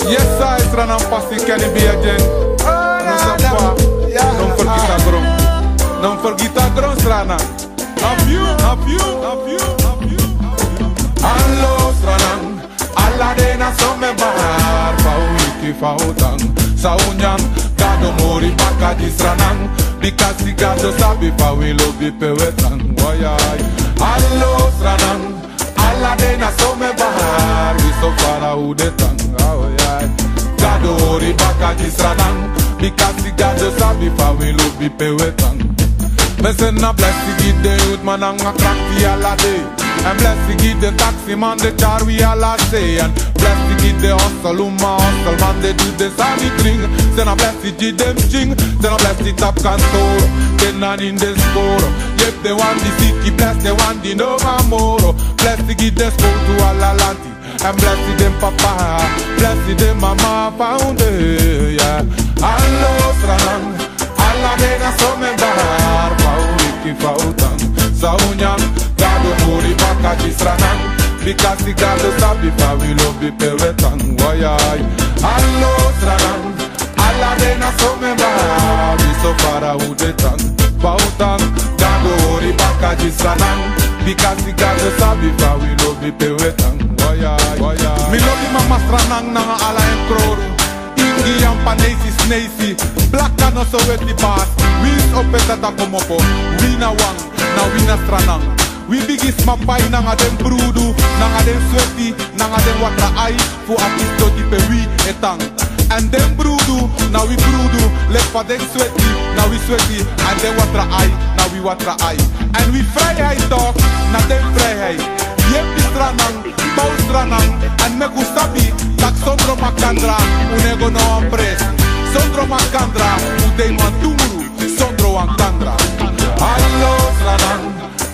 Yes, I Stranang Passi Kenny be again. Don't forget a grom. Don't forget a grom, Stranang. Of you. Allo Stranang, alla dena som me bahar, wiki fautang. Saunyan, gado mori baka di Stranang, because gado sabi fa we love be pewetang. Wayay. Allo Stranang, alla dena som me bahar, we so far udetang. Gado ori baka di Stranang, because gado sabi fa we love be pewetang. Me send a blessing give the youth man and a crack fi alla day. And blessing give the taxi man the car we alla say. And blessing give the hustle hustle man they do the sunny drink. Send a blessing give them ching. Send a blessing top cantor. Then not in the score. Yep they want the city bless they want the Nova Moro. Blessing give the school to alla lanti. And blessing them papa. Blessing them mama found it. Yeah. Allo Stranang, alla dena som me bahar, wiki fautang. Saunyan, gado mori baka di Stranang, because gado sabi fa we love be pewetang. Wayay. Allo Stranang, alla dena som me bahar, we so far udetang. Fautang, gado mori baka di Stranang, because gado sabi fa we love be pewetang. Wayay. Me love mama Stranang nanga ala en kroru. Ingi yang panesi snacey, black and also with the bass. We is opetata como po, we na wang, na we na Stranang. We bigis mapai nanga dem brudu, nanga dem sweaty, nanga dem watra ai, fu artisto di pe we etang. And dem brudu, na we brudu, left for dem sweaty, na we sweaty, and dem watra ai, na we watra ai. And we vrijheid talk, na dem vrijheid. Yep di Stranang, bau Stranang, and me gustabi, tak sondro makandra, unego no ampres. Sondro makandra, udei mantumuru, sondro ankandra. Allo Stranang,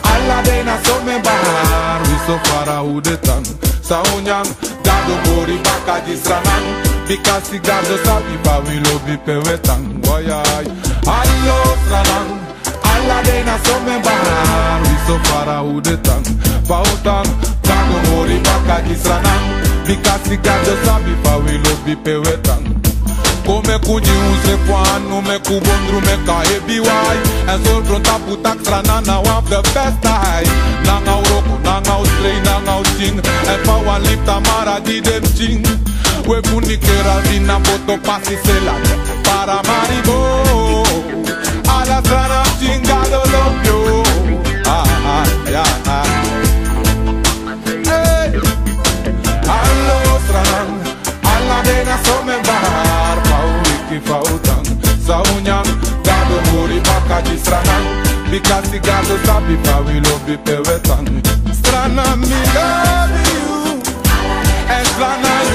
alla dena som me bahar, we so far udetang. Saunyan, gado mori baka di Stranang, because gado sabi fa we love be pewetang. Wayay. Allo Stranang, alla dena som me bahar, we so far udetang. Fautang, gado mori baka di Stranang, because gado sabi fa we love be pewetang. Come kuji unse kwanu me kubondru me ka ebiwai. En zo pronta putak Stranang now have the best high. Nanga uroko, nanga ustrei, nanga uching. En pa wan lip tamara di dem ching. We funikera vina poto pasi sela para maribo. Ala Stranang chingado love you. Yeah. Hey. Allo Stranang, alla dena som me bahar, wiki fautang. Saunyan, gado mori baka di Stranang, because gado sabi fa we love be pewetang. Stranang me love you, and Stranang